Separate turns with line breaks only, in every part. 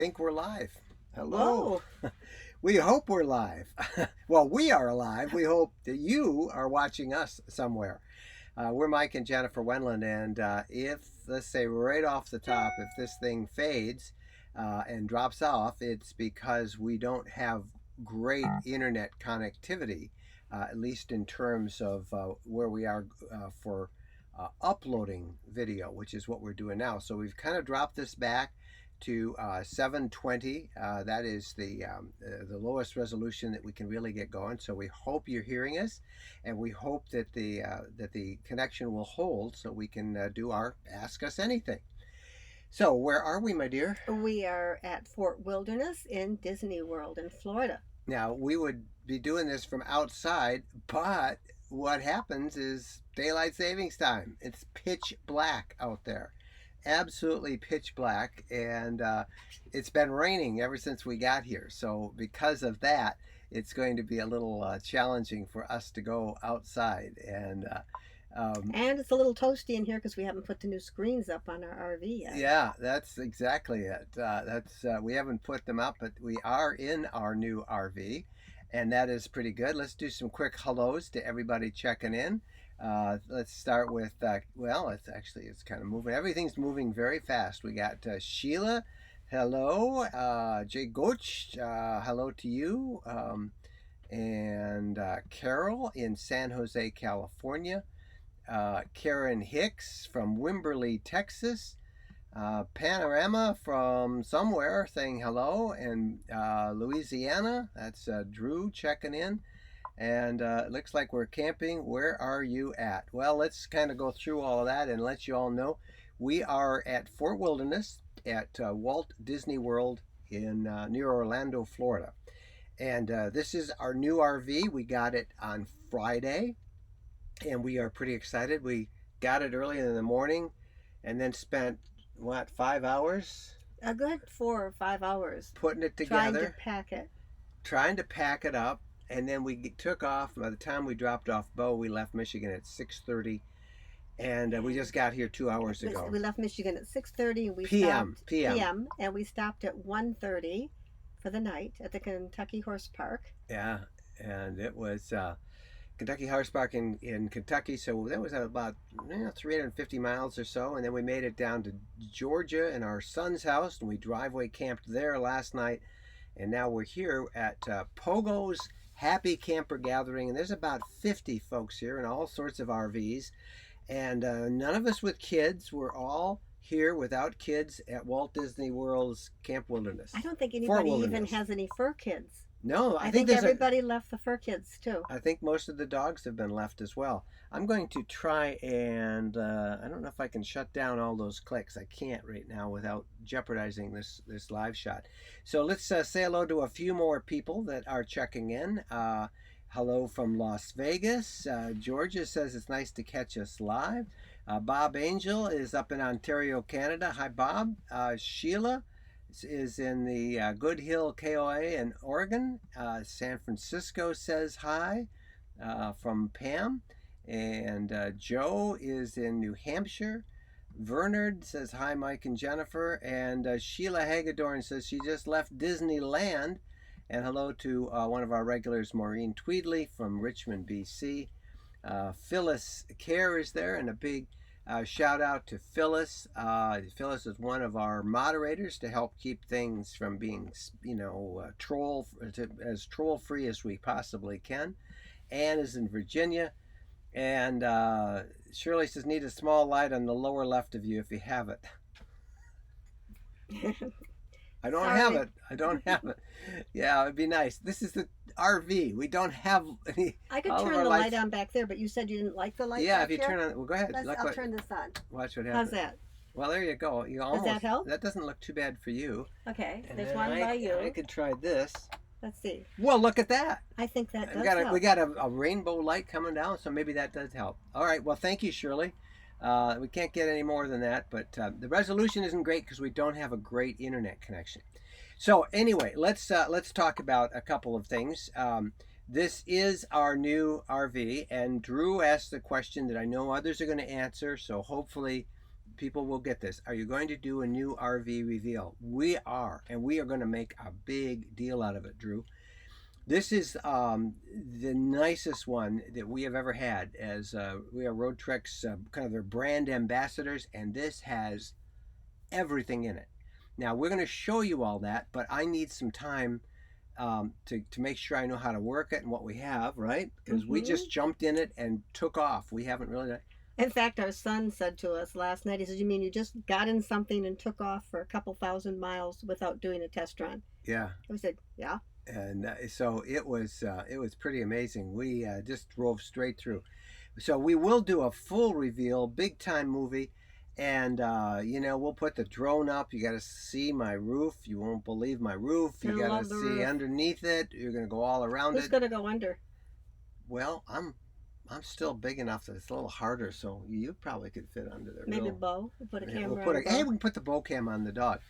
Think we're live. Hello.
Whoa.
We hope we're live. Well, we are alive. We hope that you are watching us somewhere. We're Mike and Jennifer Wendland, and if, let's say, right off the top, if this thing fades and drops off, it's because we don't have great internet connectivity, at least in terms of where we are for uploading video, which is what we're doing now. So we've kind of dropped this back to 720. That is the lowest resolution that we can really get going. So we hope you're hearing us, and we hope that the connection will hold so we can do our Ask Us Anything. So where are we, my dear?
We are at Fort Wilderness in Disney World in Florida.
Now we would be doing this from outside, but what happens is daylight savings time. It's pitch black out there, absolutely pitch black, and it's been raining ever since we got here. So because of that, it's going to be a little challenging for us to go outside.
And it's a little toasty in here because we haven't put the new screens up on our RV yet.
Yeah, that's exactly it. That's we haven't put them up, but we are in our new RV, and that is pretty good. Let's do some quick hellos to everybody checking in. Let's start with well, it's kind of moving. Everything's moving very fast. We got Sheila. Hello, Jay Goch. Hello to you. And Carol in San Jose, California. Karen Hicks from Wimberley, Texas. Panorama from somewhere saying hello. And Louisiana, that's Drew checking in. And it looks like we're camping. Where are you at? Well, let's kind of go through all of that and let you all know. We are at Fort Wilderness at Walt Disney World in near Orlando, Florida. And this is our new RV. We got it on Friday, and we are pretty excited. We got it early in the morning and then spent, what, 5 hours?
A good 4 or 5 hours
Putting it
trying to
together,
pack it.
trying to pack it up, and then we took off. By the time we dropped off Bo, we left Michigan at 6:30, and we just got here 2 hours ago.
We left Michigan at 6:30 and we
PM,
stopped
PM.
PM and we stopped at 1:30 for the night at the Kentucky Horse Park.
Yeah, and it was Kentucky Horse Park in Kentucky. So that was about 350 miles or so, and then we made it down to Georgia in our son's house, and we driveway camped there last night, and now we're here at Pogo's Happy Camper Gathering, and there's about 50 folks here in all sorts of RVs, and none of us with kids. We're all here without kids at Walt Disney World's Camp Wilderness.
I don't think
Fort
anybody even
Wilderness.
has any fur kids.
No,
I
I think
think
there's
everybody left the fur kids too.
I think most of the dogs have been left as well. I'm going to try and I don't know if I can shut down all those clicks. I can't right now without jeopardizing this live shot. So let's say hello to a few more people that are checking in. Hello from Las Vegas. Georgia says it's nice to catch us live. Bob Angel is up in Ontario, Canada. Hi, Bob. Sheila is in the Good Hill KOA in Oregon. San Francisco says hi from Pam. And Joe is in New Hampshire. Vernard says hi, Mike and Jennifer. And Sheila Hagedorn says she just left Disneyland. And hello to one of our regulars, Maureen Tweedley from Richmond, BC. Phyllis Kerr is there, and a big shout out to Phyllis. Phyllis is one of our moderators to help keep things from being, as troll free as we possibly can. Anne is in Virginia, and Shirley says need a small light on the lower left of you if you have it. I don't
Sorry.
have it. I don't have it. Yeah, it'd be nice. This is the RV. We don't have any.
I could
all of
turn
our
the
lights-
light on back there, but you said you didn't like the light
Yeah,
back
if you
here?
turn on, well, go ahead.
I'll turn this on.
Watch what happens.
How's that?
Well, there you go. You almost.
that help?
That doesn't look too bad for you.
Okay,
And
there's
then
one by you.
I could try this.
Let's see.
Well, look at that.
I think that does
We
help.
got a rainbow light coming down, so maybe that does help. All right. Well, thank you, Shirley. We can't get any more than that, but the resolution isn't great because we don't have a great internet connection. So anyway, let's talk about a couple of things. This is our new RV, and Drew asked the question that I know others are going to answer. So hopefully, people will get this. Are you going to do a new RV reveal? We are, and we are going to make a big deal out of it, Drew. This is the nicest one that we have ever had, as we are Road Trek's kind of their brand ambassadors, and this has everything in it. Now, we're going to show you all that, but I need some time to make sure I know how to work it and what we have, right? Because we just jumped in it and took off. We haven't really.
In fact, our son said to us last night, he said, "You mean you just got in something and took off for a couple thousand miles without doing a test run?"
Yeah.
We said, "Yeah."
And so it was pretty amazing. We just drove straight through. So we will do a full reveal, big time movie. And, we'll put the drone up. You got to see my roof. You won't believe my roof. You got to see roof. Underneath it. You're going to go all around
Who's going to go under?
Well, I'm still big enough that it's a little harder, so you probably could fit under there.
Maybe Bo. We'll put a camera
hey, we can put the Bo cam on the dog.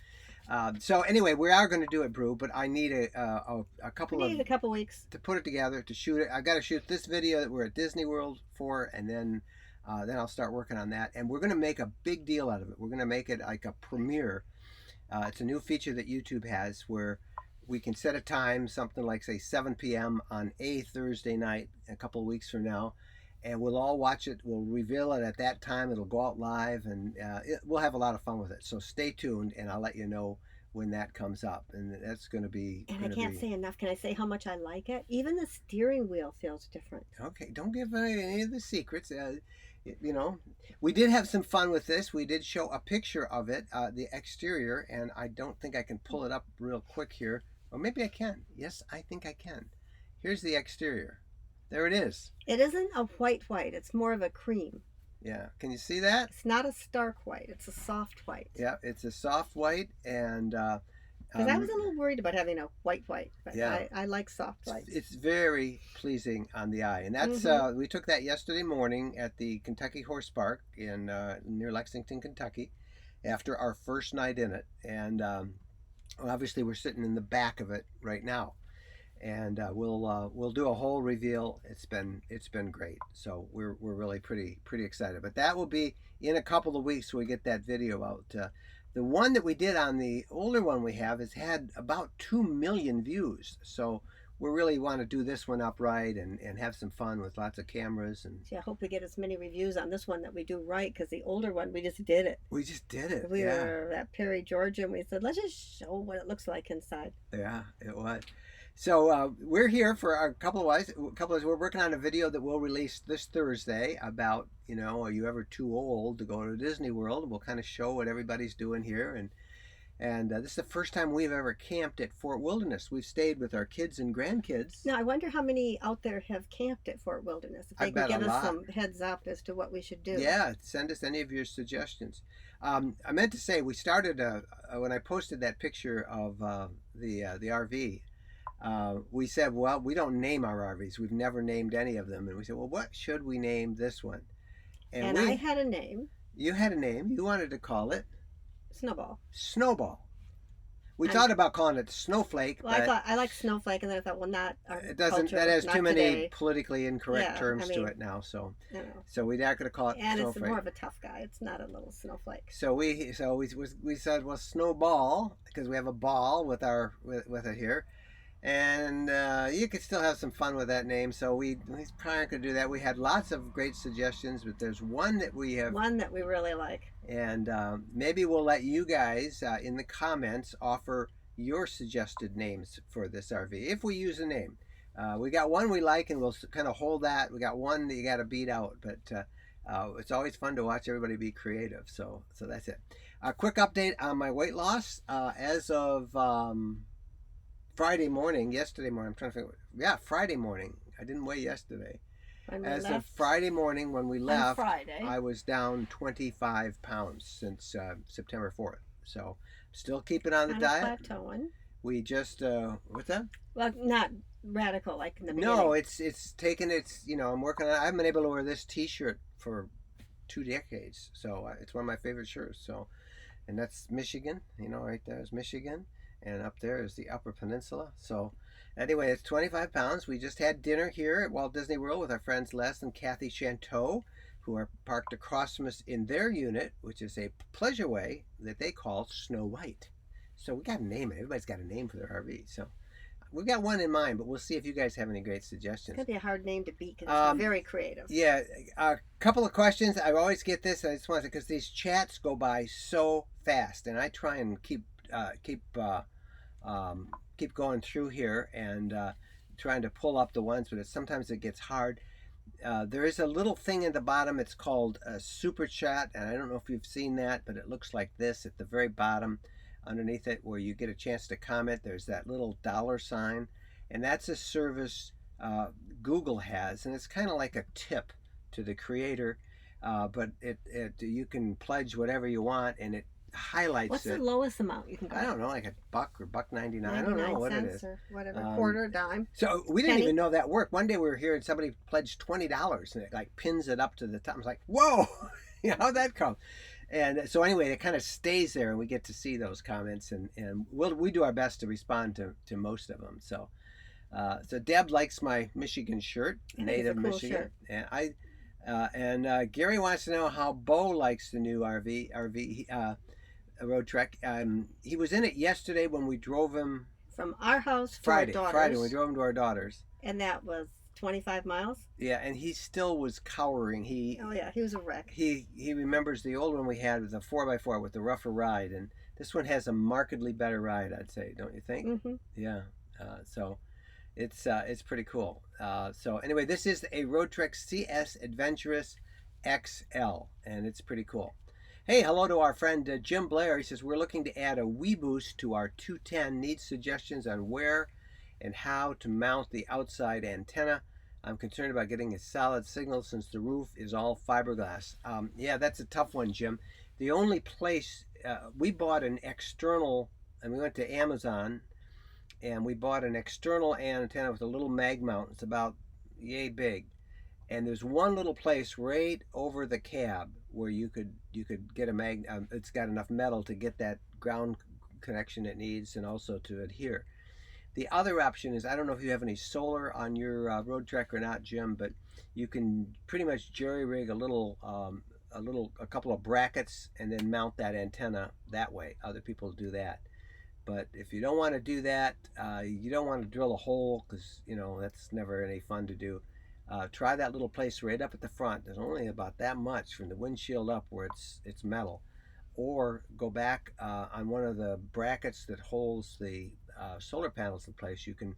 So anyway, we are going to do it, Brew, but I need a couple
weeks
to put it together, to shoot it. I got to shoot this video that we're at Disney World for, and then I'll start working on that. And we're going to make a big deal out of it. We're going to make it like a premiere. It's a new feature that YouTube has where we can set a time, something like, say, 7 p.m. on a Thursday night a couple of weeks from now. And we'll all watch it. We'll reveal it at that time. It'll go out live, and we'll have a lot of fun with it. So stay tuned, and I'll let you know when that comes up. And that's going to be...
And I can't say enough. Can I say how much I like it? Even the steering wheel feels different.
Okay, don't give any of the secrets. We did have some fun with this. We did show a picture of it, the exterior, and I don't think I can pull it up real quick here. Or maybe I can. Yes, I think I can. Here's the exterior. There it is.
It isn't a white. It's more of a cream.
Yeah. Can you see that?
It's not a stark white. It's a soft white.
Yeah, it's a soft white. And
because I was a little worried about having a white. But yeah, I like soft white.
It's very pleasing on the eye. And that's we took that yesterday morning at the Kentucky Horse Park in near Lexington, Kentucky, after our first night in it. And obviously we're sitting in the back of it right now. And we'll do a whole reveal. It's been great. So we're really pretty excited. But that will be in a couple of weeks when we get that video out. The one that we did on the older one we have has had about 2 million views. So we really want to do this one up right and have some fun with lots of cameras. And
see, I hope we get as many reviews on this one that we do right, because the older one, we just did it.
We just did it.
We were at Perry, Georgia, and we said, let's just show what it looks like inside.
Yeah, it was. So we're here for a couple of days. We're working on a video that we'll release this Thursday about, are you ever too old to go to Disney World? We'll kind of show what everybody's doing here. And this is the first time we've ever camped at Fort Wilderness. We've stayed with our kids and grandkids.
Now, I wonder how many out there have camped at Fort Wilderness. If they can give us some heads up as to what we should do.
Yeah, send us any of your suggestions. I meant to say, we started, when I posted that picture of the RV, we said, well, we don't name our RVs. We've never named any of them. And we said, well, what should we name this one?
And I had a name.
You had a name. You wanted to call it?
Snowball.
We thought about calling it Snowflake.
Well, I like Snowflake, and then I thought, well, not our
it doesn't.
Culture,
that has too many
today.
Politically incorrect terms to it now. So we're not going to call it
and
Snowflake.
And it's more of a tough guy. It's not a little snowflake.
So we said, well, Snowball, because we have a ball with it here. And you could still have some fun with that name, so we probably could do that. We had lots of great suggestions, but there's one that we
really like,
and maybe we'll let you guys in the comments offer your suggested names for this RV if we use a name. We got one we like, and we'll kind of hold that. We got one that you got to beat out, but it's always fun to watch everybody be creative. So that's it. A quick update on my weight loss as of yesterday morning, I'm trying to figure. Yeah, Friday morning. I didn't weigh yesterday. As of Friday morning when we left,
Friday,
I was down 25 pounds since September 4th. So still keeping on the diet.
Plateauing.
We just what's that?
Well, not radical like in the beginning.
No, it's taken its. I'm working on. I haven't been able to wear this T-shirt for 2 decades, so it's one of my favorite shirts. So, and that's Michigan. Right there is Michigan. And up there is the Upper Peninsula. So anyway, it's 25 pounds. We just had dinner here at Walt Disney World with our friends Les and Kathy Chanteau. who are parked across from us in their unit, which is a pleasureway that they call Snow White. So we got a name. Everybody's got a name for their RV. So we've got one in mind, but we'll see if you guys have any great
It's
suggestions.
gonna be a hard name to beat because it's
Um,
very creative.
yeah, a couple of questions. I always get this. I just want to, because these chats go by so fast, and I try and um, keep going through here and trying to pull up the ones, but sometimes it gets hard. There is a little thing at the bottom. It's called a super chat, and I don't know if you've seen that, but it looks like this at the very bottom, underneath it, where you get a chance to comment. There's that little dollar sign, and that's a service Google has, and it's kind of like a tip to the creator. But it you can pledge whatever you want, and it highlights
What's the
it.
lowest amount you can
I
go?
don't know, like a buck or buck 99. I don't know what it is.
Or whatever,
Um,
quarter, dime.
So we didn't
Penny?
even know that worked. One day we were here and somebody pledged $20 and it like pins it up to the top. I was like, whoa, how'd that come? And so anyway, it kind of stays there and we get to see those comments and we do our best to respond to most of them. So Deb likes my Michigan shirt,
I think
native
it's a cool
Michigan,
shirt.
and Gary wants to know how Bo likes the new RV road trek. He was in it yesterday when we drove him.
From our house to
Friday,
our
Friday,
daughter's,
we drove him to our daughter's.
and that was 25 miles.
Yeah, and he still was cowering.
Oh yeah, he was a wreck.
He remembers the old one we had with the 4x4 with the rougher ride, and this one has a markedly better ride, I'd say, don't you think?
Mm-hmm.
Yeah. So it's pretty cool. So anyway, this is a Road Trek CS Adventurous XL, and it's pretty cool. Hey, hello to our friend Jim Blair. He says, we're looking to add a Wii Boost to our 210. Needs suggestions on where and how to mount the outside antenna. I'm concerned about getting a solid signal since the roof is all fiberglass. Yeah, that's a tough one, Jim. The only place, we bought an external, and we went to Amazon, and we bought an external antenna with a little mag mount. It's about yay big. And there's one little place right over the cab where you could get a mag. It's got enough metal to get that ground connection it needs, and also to adhere. The other option is, I don't know if you have any solar on your road trek or not, Jim, but you can pretty much jerry rig a couple of brackets and then mount that antenna that way. Other people do that. But if you don't want to do that, you don't want to drill a hole because that's never any fun to do. Try that little place right up at the front. There's only about that much from the windshield up where it's metal, or go back on one of the brackets that holds the solar panels in place. You can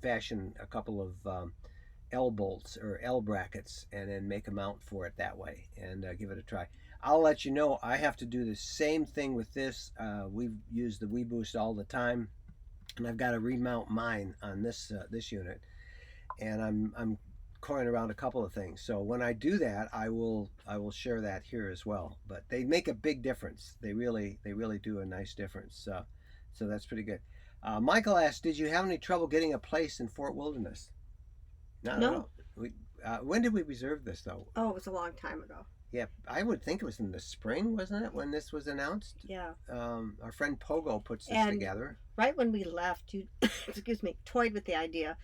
fashion a couple of L bolts or L brackets and then make a mount for it that way and give it a try. I'll let you know. I have to do the same thing with this. We've used the Wii Boost all the time, and I've got to remount mine on this unit, and I'm coiling around a couple of things. So when I do that, I will share that here as well. But they make a big difference. They really do a nice difference. So that's pretty good. Michael asked, did you have any trouble getting a place in Fort Wilderness? Not
No.
at all. When did we reserve this though?
Oh, it was a long time ago.
Yeah, I would think it was in the spring, wasn't it, when this was announced?
Yeah.
Our friend Pogo puts this
And
together.
right when we left, you, excuse me, toyed with the idea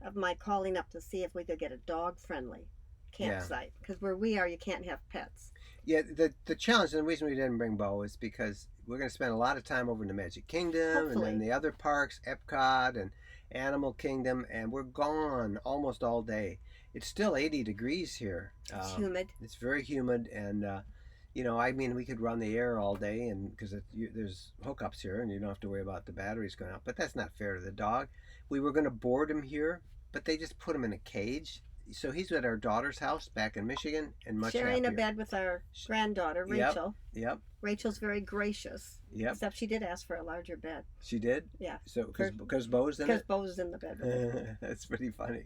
of my calling up to see if we could get a dog-friendly campsite. Because where we are, you can't have pets.
Yeah, the challenge and the reason we didn't bring Bo is because we're going to spend a lot of time over in the Magic Kingdom
Hopefully.
and then the other parks, Epcot and Animal Kingdom, and we're gone almost all day. It's still 80 degrees here.
It's humid.
It's very humid, and I mean, we could run the air all day, and because there's hookups here, and you don't have to worry about the batteries going out. But that's not fair to the dog. We were going to board him here, but they just put him in a cage. So he's at our daughter's house back in Michigan, and much
Sharing
happier.
a bed with our granddaughter,
Yep.
Rachel.
Yep.
Rachel's very gracious.
Yep.
Except she did ask for a larger bed.
She did.
Yeah.
So because Bo's in
Because
it.
Bo's in the bed with her.
That's pretty funny.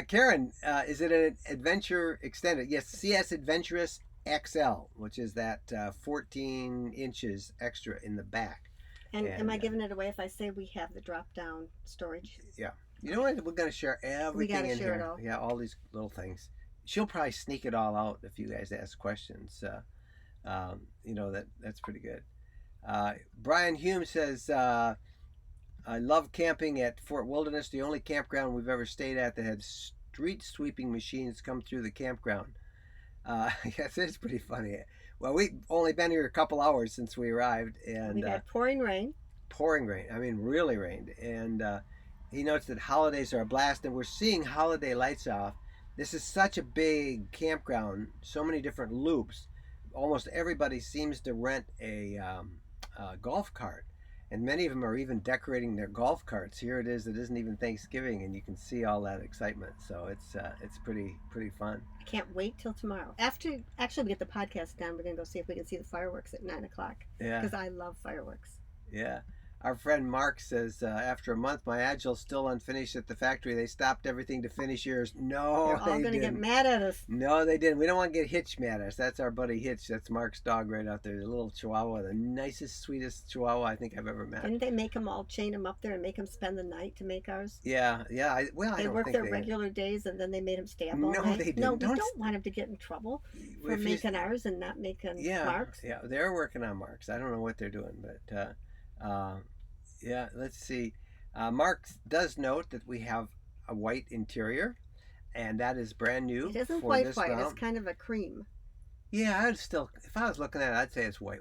Karen, is it an Adventure Extended? Yes, CS Adventurous XL, which is that 14 inches extra in the back.
And am I
And,
giving it away if I say we have the drop-down storage?
Yeah. You know what? We're going to share everything
gotta
in
share
here.
it all.
Yeah, all these little things. She'll probably sneak it all out if you guys ask questions. That's pretty good. Brian Hume says, I love camping at Fort Wilderness, the only campground we've ever stayed at that had street sweeping machines come through the campground. Yes, it's pretty funny. Well, we've only been here a couple hours since we arrived, and
We've had pouring rain.
pouring rain. I mean, really rained. And he notes that holidays are a blast, and we're seeing holiday lights off. This is such a big campground, so many different loops. Almost everybody seems to rent a golf cart, and many of them are even decorating their golf carts. Here it is. It isn't even Thanksgiving, and you can see all that excitement. So it's pretty fun.
I can't wait till tomorrow. After actually we get the podcast done, we're gonna go see if we can see the fireworks at 9 o'clock.
Yeah,
Because I love fireworks.
yeah. Our friend Mark says, after a month, my Agile's still unfinished at the factory. They stopped everything to finish yours. No,
They're all
they
gonna get
didn't.
mad at us.
No, they didn't. We don't want to get Hitch mad at us. That's our buddy Hitch. That's Mark's dog right out there. The little Chihuahua, the nicest, sweetest Chihuahua I think I've ever met.
Didn't they make them all chain them up there and make them spend the night to make ours?
Yeah, yeah. I
They
don't
work
think
their
they.
regular days and then they made them stay up all
No,
night.
they didn't.
No, we
Don't
don't want them to get in trouble for
If you-
making ours and not making
yeah,
Mark's.
yeah. They're working on Mark's. I don't know what they're doing, but yeah. Let's see. Mark does note that we have a white interior, and that is brand new
It isn't
for
white
this
white. It's
round.
kind of a cream.
Yeah, I'd still, if I was looking at it, I'd say it's white.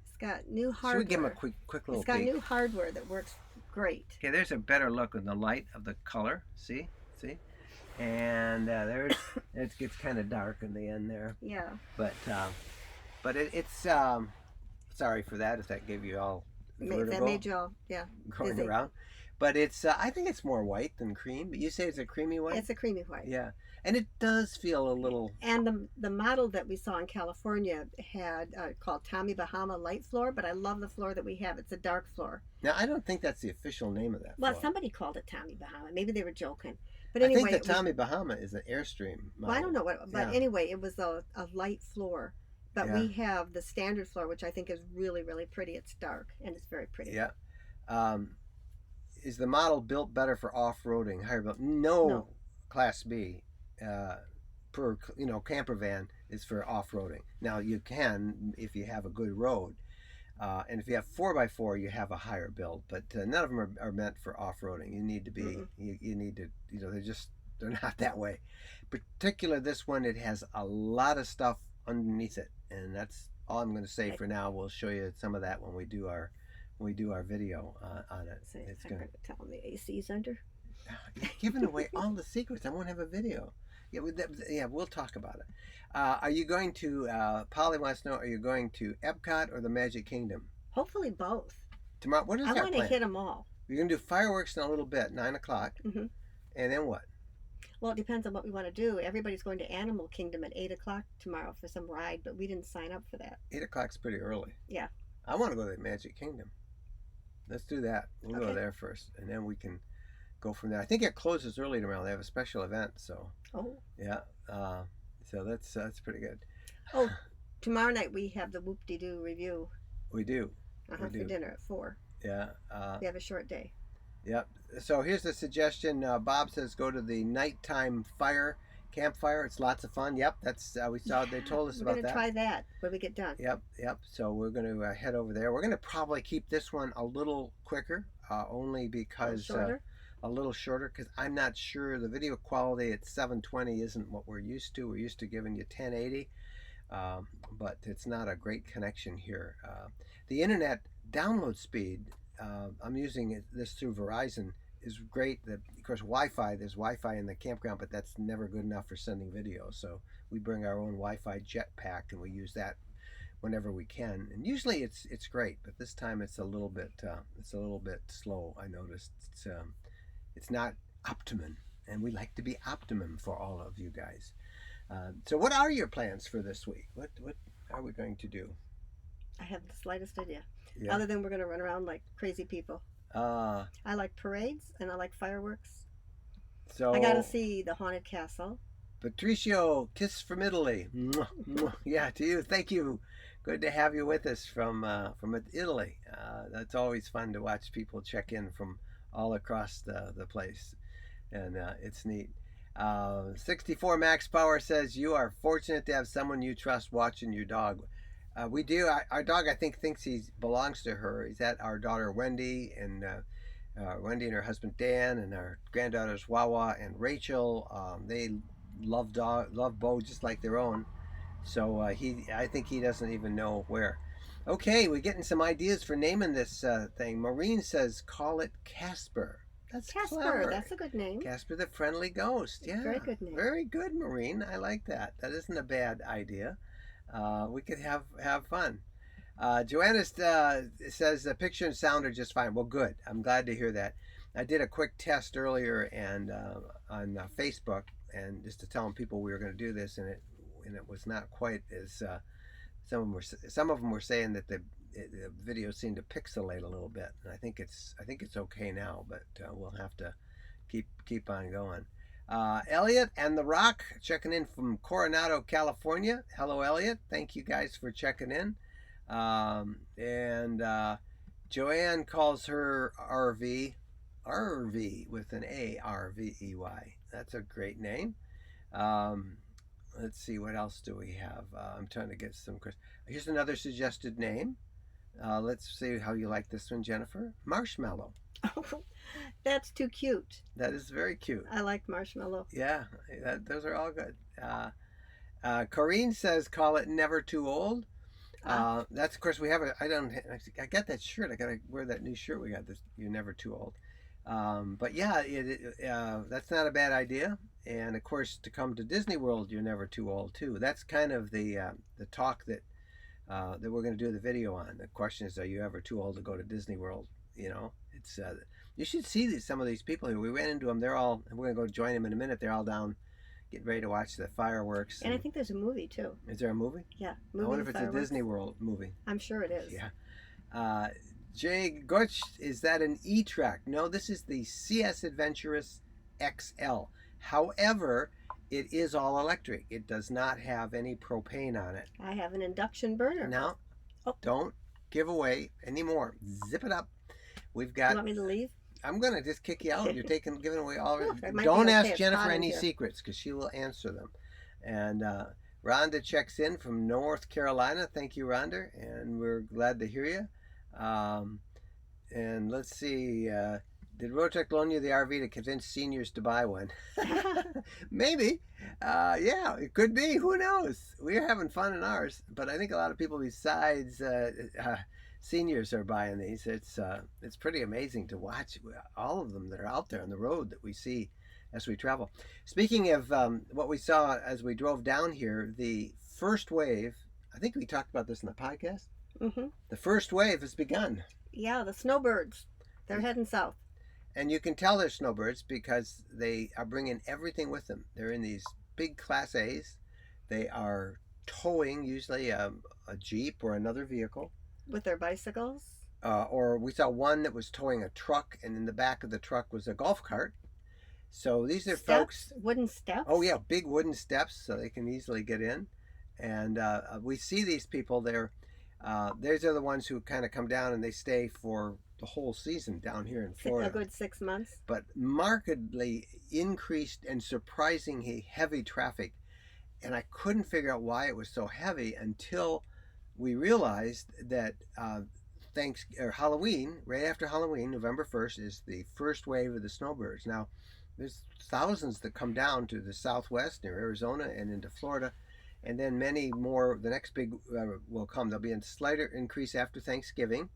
It's got new
Should
hardware.
we give him a quick little
It's got
peek?
new hardware that works great.
Okay, there's a better look in the light of the color. See, and there's it gets kind of dark in the end there,
Yeah.
but it's sorry for that if that gave you all
That
vertigo
made you all, yeah.
going
dizzy.
around. But it's I think it's more white than cream. But you say it's a creamy white.
It's a creamy white.
Yeah, and it does feel a little.
And the model that we saw in California had called Tommy Bahama Light Floor, but I love the floor that we have. It's a dark floor.
Now I don't think that's the official name of that.
Well,
floor.
somebody called it Tommy Bahama. Maybe they were joking. But
I
anyway,
think the Tommy Bahama is an Airstream model.
well, I don't know what, but
Yeah.
anyway, it was a light floor. But
Yeah.
we have the standard floor, which I think is really, really pretty. It's dark and it's very pretty.
Yeah. Is the model built better for off-roading? Higher built? No.
No.
Class B, per camper van is for off-roading. Now you can if you have a good road, and if you have 4x4, you have a higher build. But none of them are meant for off-roading. You need to be. You need to. They're not that way. Particular this one, it has a lot of stuff underneath it, and that's all I'm going to say for now. We'll show you some of that when we do our video on it.
So
It's
I'm
going
going to tell them the AC's under.
You're giving away all the secrets. I won't have a video. Yeah, we'll talk about it. Are you going to? Polly wants to know: are you going to Epcot or the Magic Kingdom
Hopefully both.
tomorrow? What is
I
our
want to
plan?
hit them all.
You're going to do fireworks in a little bit, 9 o'clock,
Hmm.
and then what?
Well, it depends on what we want to do. Everybody's going to Animal Kingdom at 8 o'clock tomorrow for some ride, but we didn't sign up for that.
8 o'clock's pretty early.
Yeah.
I want to go to the Magic Kingdom. Let's do that. We'll go
Okay.
there first, and then we can go from there. I think it closes early tomorrow. They have a special event, so
Oh.
yeah. So that's pretty good.
Oh, tomorrow night we have the Whoop-de-Doo review
We do.
for
do.
dinner at 4.
Yeah.
We have a short day.
Yep. So here's the suggestion. Bob says go to the nighttime campfire. It's lots of fun. Yep. That's we saw. They told us
We're
about
going to
that.
try that when we get done.
Yep. So we're going to head over there. We're going to probably keep this one a little quicker, only because
Shorter.
a little shorter. Because I'm not sure the video quality at 720 isn't what we're used to. We're used to giving you 1080, but it's not a great connection here. The internet download speed. I'm using this through Verizon. Is great. Of course, Wi-Fi. There's Wi-Fi in the campground, but that's never good enough for sending video. So we bring our own Wi-Fi jetpack, and we use that whenever we can. And usually it's great, but this time it's a little bit slow. I noticed it's not optimum, and we like to be optimum for all of you guys. So what are your plans for this week? What are we going to do?
I have the slightest idea.
Yeah.
Other than we're going to run around like crazy people. I like parades and I like fireworks.
So
I got to see the Haunted Castle.
Patricio, kiss from Italy. Mwah, mwah. Yeah, to you. Thank you. Good to have you with us from Italy. That's always fun to watch people check in from all across the place, and it's neat. 64 Max Power says you are fortunate to have someone you trust watching your dog. We do. Our dog, I think, thinks he belongs to her. He's at our daughter Wendy and her husband Dan, and our granddaughters Wawa and Rachel. They love Bo just like their own. So I think he doesn't even know where. Okay, we're getting some ideas for naming this thing. Maureen says call it Casper. That's
Casper,
clever.
that's a good name.
Casper the Friendly Ghost.
Very
Yeah,
good name.
very good, Maureen. I like that. That isn't a bad idea. We could have fun. Joanna says the picture and sound are just fine. Well, good. I'm glad to hear that. I did a quick test earlier and on Facebook, and just to tell people we were going to do this, and it was not quite as some of them were saying that the video seemed to pixelate a little bit, and I think it's okay now, but we'll have to keep on going. Elliot and The Rock checking in from Coronado, California. Hello, Elliot. Thank you guys for checking in. And Joanne calls her RV with an ARVEY. That's a great name. Um, let's see, what else do we have? I'm trying to get some. Here's another suggested name. Let's see how you like this one, Jennifer. Marshmallow.
Oh, that's too cute.
That is very cute.
I like Marshmallow.
Yeah, those are all good. Corrine says call it Never Too Old. That's, of course, we have I got that shirt. I gotta wear that new shirt we got. This You're Never Too Old. But yeah, that's not a bad idea. And of course, to come to Disney World, you're never too old too. That's kind of the talk that we're going to do the video on. The question is, are you ever too old to go to Disney World? It's you should see some of these people here. We ran into them. We're going to go join them in a minute. They're all down getting ready to watch the fireworks.
And I think there's a movie too.
Is there a movie?
Yeah,
I wonder if it's a Disney World movie.
I'm sure it is.
Yeah. Jay Gutch, is that an E-Track? No, this is the CS Adventurous XL. However, it is all electric. It does not have any propane on it.
I have an induction burner.
Now, don't give away any more. Zip it up. We've got.
You want me to leave?
I'm gonna just kick you out. You're giving away all of it.
Well,
Don't
okay.
ask Jennifer any secrets because she will answer them. And Rhonda checks in from North Carolina. Thank you, Rhonda, and we're glad to hear you. And let's see. Did Roadtrek loan you the RV to convince seniors to buy one? Maybe. Yeah, it could be. Who knows? We're having fun in ours, but I think a lot of people besides seniors are buying these. It's pretty amazing to watch all of them that are out there on the road that we see as we travel. Speaking of what we saw as we drove down here, the first wave, I think we talked about this in the podcast.
Mm-hmm.
The first wave has begun.
Yeah, the snowbirds. They're heading south.
And you can tell they're snowbirds because they are bringing everything with them. They're in these big Class A's. They are towing usually a Jeep or another vehicle.
With their bicycles?
Or we saw one that was towing a truck, and in the back of the truck was a golf cart. So these are folks.
Wooden steps?
Oh, yeah, big wooden steps so they can easily get in. And we see these people there. These are the ones who kind of come down and they stay for the whole season down here in Florida.
A good 6 months.
But markedly increased and surprisingly heavy traffic. And I couldn't figure out why it was so heavy until we realized that Halloween, right after Halloween, November 1st, is the first wave of the snowbirds. Now, there's thousands that come down to the southwest near Arizona and into Florida. And then many more, the next big will come. There'll be a slighter increase after Thanksgiving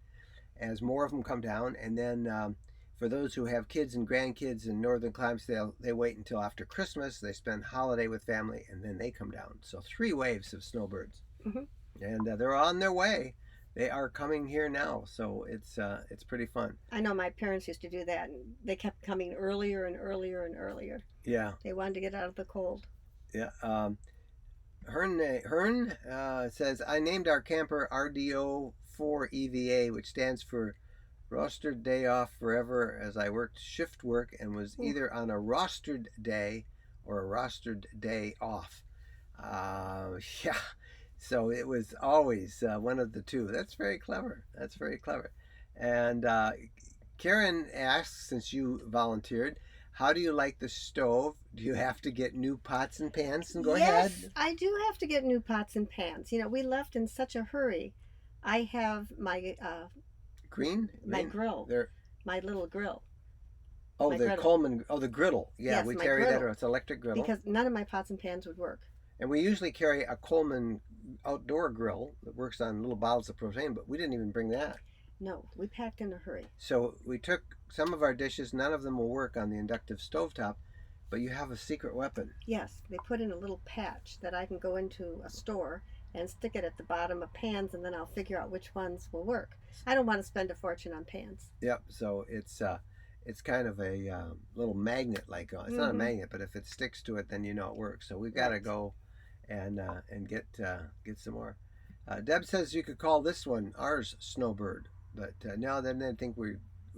as more of them come down. And then for those who have kids and grandkids in northern climes, they wait until after Christmas. They spend holiday with family, and then they come down. So 3 waves of snowbirds. Mm-hmm. And they're on their way. They are coming here now. So it's pretty fun.
I know my parents used to do that. And they kept coming earlier and earlier and earlier.
Yeah.
They wanted to get out of the cold.
Yeah. Hearn says, I named our camper RDO4 EVA, which stands for Rostered Day Off Forever, as I worked shift work and was either on a rostered day or a rostered day off. Yeah, so it was always one of the two. That's very clever. That's very clever. And Karen asks, since you volunteered, how do you like the stove? Do you have to get new pots and pans? And go ahead.
Yes, I do have to get new pots and pans. You know, we left in such a hurry. I have my my grill, my little grill.
Oh, the griddle. Coleman. Oh, the griddle. Yeah,
yes,
we carry that. It's electric griddle.
Because none of my pots and pans would work.
And we usually carry a Coleman outdoor grill that works on little bottles of propane, but we didn't even bring that.
No, we packed in a hurry.
So we took some of our dishes. None of them will work on the inductive stovetop, but you have a secret weapon.
Yes, they put in a little patch that I can go into a store and stick it at the bottom of pans, and then I'll figure out which ones will work. I don't want to spend a fortune on pans.
Yep. So it's kind of a little magnet, like it's not a
Mm-hmm.
magnet, but if it sticks to it, then you know it works. So we've got to
Right.
go and get some more. Deb says you could call this one ours Snowbird, but no, then I think we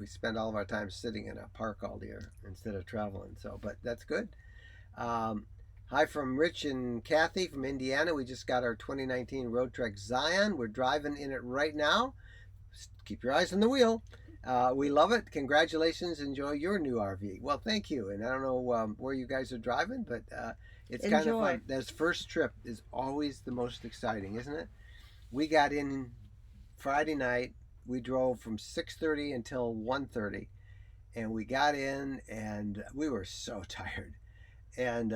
spend all of our time sitting in a park all year instead of traveling. So, but that's good. Um, Hi from Rich and Kathy from Indiana. We just got our 2019 Road Trek Zion. We're driving in it right now. Keep your eyes on the wheel. We love it. Congratulations. Enjoy your new RV. Well, thank you. And I don't know where you guys are driving, but it's kind of
Enjoy.
fun. This first trip is always the most exciting, isn't it? We got in Friday night. We drove from 6:30 until 1:30, and we got in, and we were so tired. And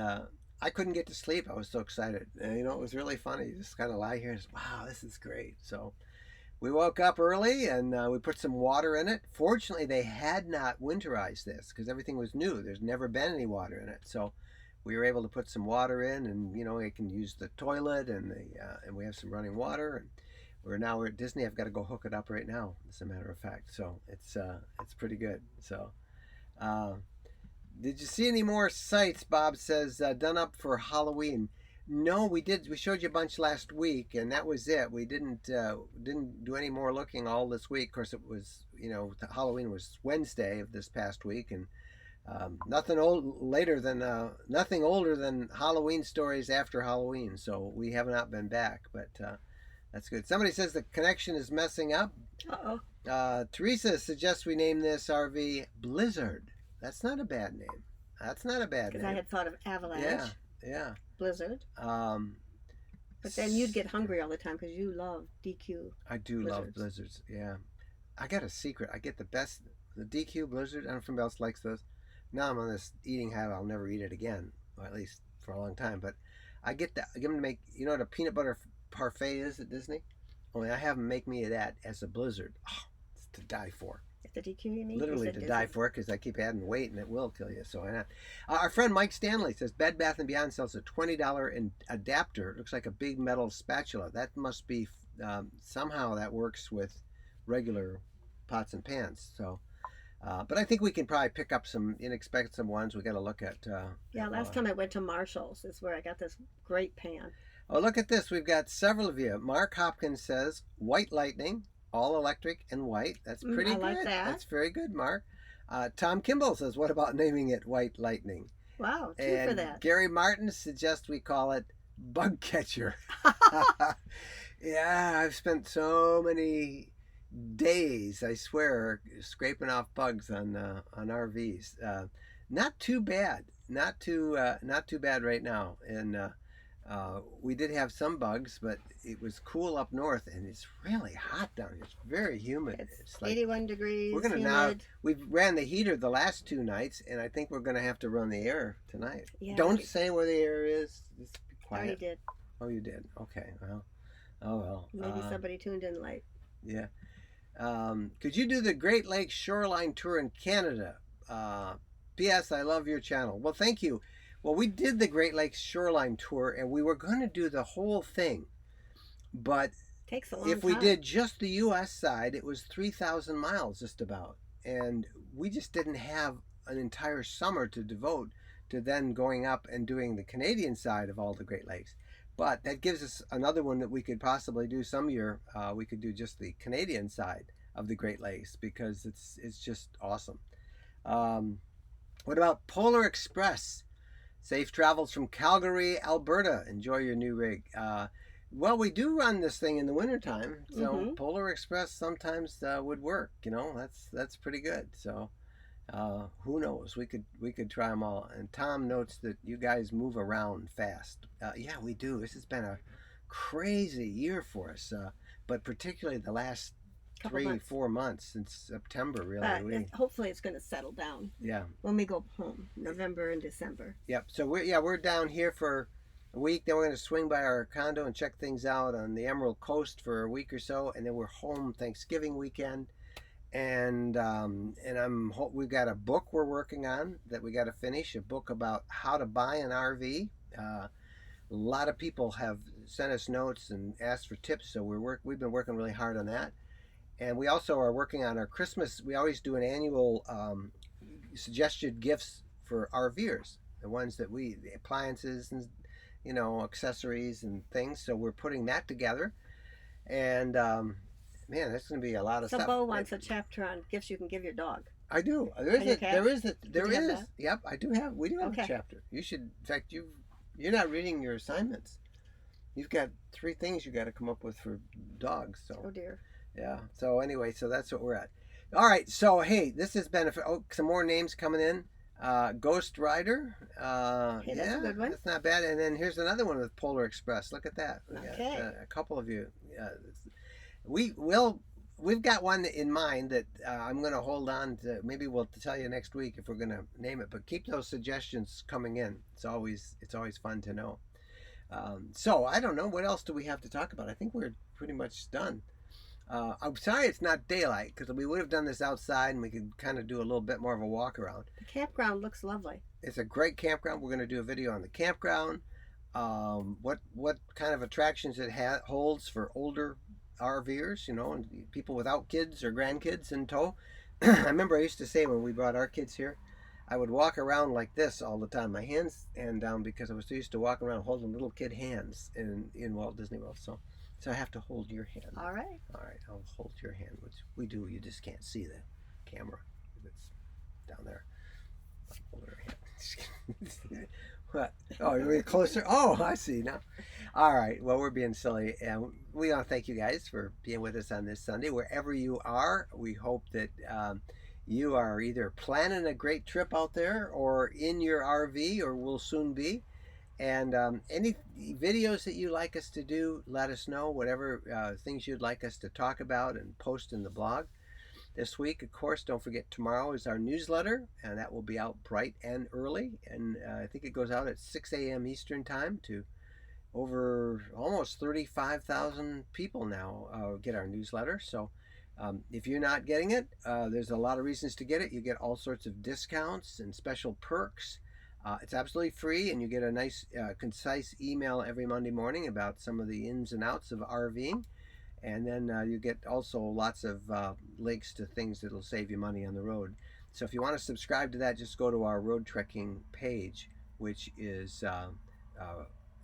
I couldn't get to sleep. I was so excited. And, it was really funny. You just kind of lie here and say, wow, this is great. So we woke up early and we put some water in it. Fortunately, they had not winterized this because everything was new. There's never been any water in it. So we were able to put some water in, and we can use the toilet, and we have some running water. And we're at Disney. I've got to go hook it up right now, as a matter of fact. So it's pretty good. So uh, did you see any more sights? Bob says done up for Halloween. No, we did. We showed you a bunch last week, and that was it. We didn't do any more looking all this week. Of course, it was Halloween was Wednesday of this past week, and nothing older than Halloween stories after Halloween. So we have not been back, but that's good. Somebody says the connection is messing up.
Uh-oh.
Teresa suggests we name this RV Blizzard. That's not a bad name. That's not a bad
Because I
name.
had thought of avalanche,
Yeah, yeah.
blizzard,
Um,
but then you'd get hungry all the time because you love DQ
I do love
blizzards.
blizzards. Yeah, I got a secret. I get the best, the DQ blizzard. I don't know if anybody else likes those. Now I'm on this eating habit. I'll never eat it again, or at least for a long time. But I get them to make. You know what a peanut butter parfait is at Disney? Only I have them make me that as a blizzard. Oh, it's to die for.
The DQ you mean? You
Literally
said
to die
Disney.
for it because I keep adding weight and it will kill you. So why not? Our friend Mike Stanley says Bed Bath and Beyond sells a $20 adapter. It looks like a big metal spatula. That must be somehow that works with regular pots and pans. So, but I think we can probably pick up some inexpensive ones. We got to look at.
Yeah, last time I went to Marshall's is where I got this great pan.
Oh, look at this. We've got several of you. Mark Hopkins says White Lightning, all electric and white. That's pretty
I
good.
like that.
That's very good, Mark. Tom Kimball says, what about naming it White Lightning?
Wow, two
And
for that.
Gary Martin suggests we call it Bug Catcher. Yeah, I've spent so many days, I swear, scraping off bugs on RVs. Not too bad. Not too bad right now. And we did have some bugs, but it was cool up north, and it's really hot down here. It's very humid.
It's
like
81 degrees,
we're gonna
humid.
we ran the heater the last 2 nights, and I think we're gonna have to run the air tonight.
Yeah,
Don't say where the air is. Just be
I already
quiet.
did.
Oh, you did. Okay. Well. Oh well.
Maybe somebody tuned in late.
Yeah. Could you do the Great Lakes Shoreline Tour in Canada? P.S. I love your channel. Well, thank you. Well, we did the Great Lakes Shoreline Tour, and we were going to do the whole thing. But
Takes a long
if we
time.
did just the U.S. side, it was 3,000 miles just about. And we just didn't have an entire summer to devote to then going up and doing the Canadian side of all the Great Lakes. But that gives us another one that we could possibly do some year. We could do just the Canadian side of the Great Lakes because it's just awesome. What about Polar Express? Safe travels from Calgary, Alberta. Enjoy your new rig. Well, we do run this thing in the wintertime, so Polar Express sometimes would work. That's pretty good. So who knows? We could try them all. And Tom notes that you guys move around fast. Yeah, we do. This has been a crazy year for us, but particularly the last
Couple
3-4 months since September. Really,
hopefully it's going to settle down
yeah.
when we go home, November and December.
Yep. So we're down here for a week. Then we're going to swing by our condo and check things out on the Emerald Coast for a week or so, and then we're home Thanksgiving weekend. And we've got a book we're working on that we got to finish. A book about how to buy an RV. A lot of people have sent us notes and asked for tips, so we've been working really hard on that. And we also are working on our Christmas. We always do an annual suggested gifts for RVers, the ones that the appliances and accessories and things. So we're putting that together, and man, that's going to be a lot of
So
stuff.
Bo wants a chapter on gifts you can give your dog.
I do.
On your cat?
There
you have
is.
that?
Yep, I do have. We do have
Okay.
a chapter. You should. In fact, you're not reading your assignments. You've got 3 things you got to come up with for dogs. So
Oh dear.
yeah. So anyway, so that's what we're at. All right. So hey, this has been some more names coming in. Ghost Rider.
Hey, that's a good one.
That's not bad. And then here's another one with Polar Express. Look at that. We got
Okay.
a couple of you. We've got one in mind that I'm going to hold on to. Maybe we'll tell you next week if we're going to name it. But keep those suggestions coming in. It's always fun to know. So I don't know, what else do we have to talk about? I think we're pretty much done. I'm sorry it's not daylight, because we would have done this outside and we could kind of do a little bit more of a walk around.
The campground looks lovely.
It's a great campground. We're going to do a video on the campground, what kind of attractions it holds for older RVers, and people without kids or grandkids in tow. I remember I used to say when we brought our kids here, I would walk around like this all the time, my hands and down, because I was used to walking around holding little kid hands in Walt Disney World. So I have to hold your hand.
All right.
All right, I'll hold your hand, which we do. You just can't see the camera. It's down there. I'll hold her hand. What? Oh, you're closer? Oh, I see now. All right. Well, we're being silly. And we want to thank you guys for being with us on this Sunday. Wherever you are, we hope that you are either planning a great trip out there or in your RV or will soon be. And any videos that you like us to do, let us know. Whatever things you'd like us to talk about and post in the blog. This week, of course, don't forget, tomorrow is our newsletter, and that will be out bright and early. And I think it goes out at 6 a.m. Eastern Time to over almost 35,000 people now get our newsletter. So if you're not getting it, there's a lot of reasons to get it. You get all sorts of discounts and special perks. It's absolutely free, and you get a nice, concise email every Monday morning about some of the ins and outs of RVing. And then you get also lots of links to things that will save you money on the road. So if you want to subscribe to that, just go to our road trekking page, which is,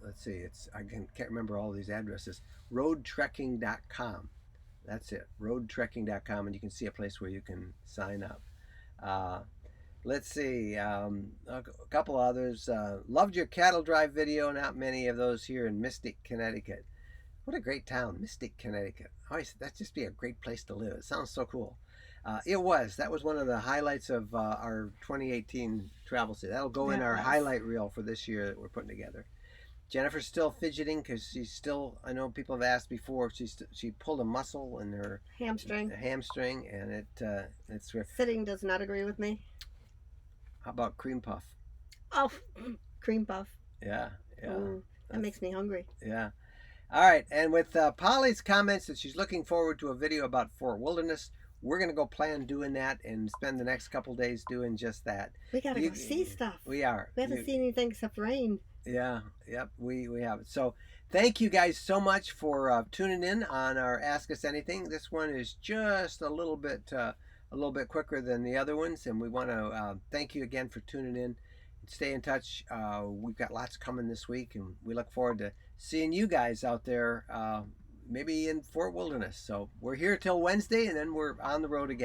let's see, I can't remember all these addresses, roadtreking.com. That's it, roadtreking.com, and you can see a place where you can sign up. Let's see, a couple others. Loved your cattle drive video, not many of those here in Mystic, Connecticut. What a great town, Mystic, Connecticut. That'd just be a great place to live. It sounds so cool. That was one of the highlights of our 2018 travel season. That'll go in our highlight reel for this year that we're putting together. Jennifer's still fidgeting because she's still, I know people have asked before, she pulled a muscle in her
hamstring,
and it's...
Sitting does not agree with me.
How about cream puff?
Oh, cream puff.
Yeah.
Ooh, that makes me hungry.
Yeah. All right, and with Polly's comments that she's looking forward to a video about Fort Wilderness, we're going to go plan doing that and spend the next couple days doing just that.
We got to go see stuff.
We are.
We haven't seen anything except rain.
Yeah, yep, we have it. So thank you guys so much for tuning in on our Ask Us Anything. This one is just a little bit quicker than the other ones, and we want to thank you again for tuning in. Stay in touch. We've got lots coming this week, and we look forward to seeing you guys out there, maybe in Fort Wilderness. So we're here till Wednesday, and then we're on the road again.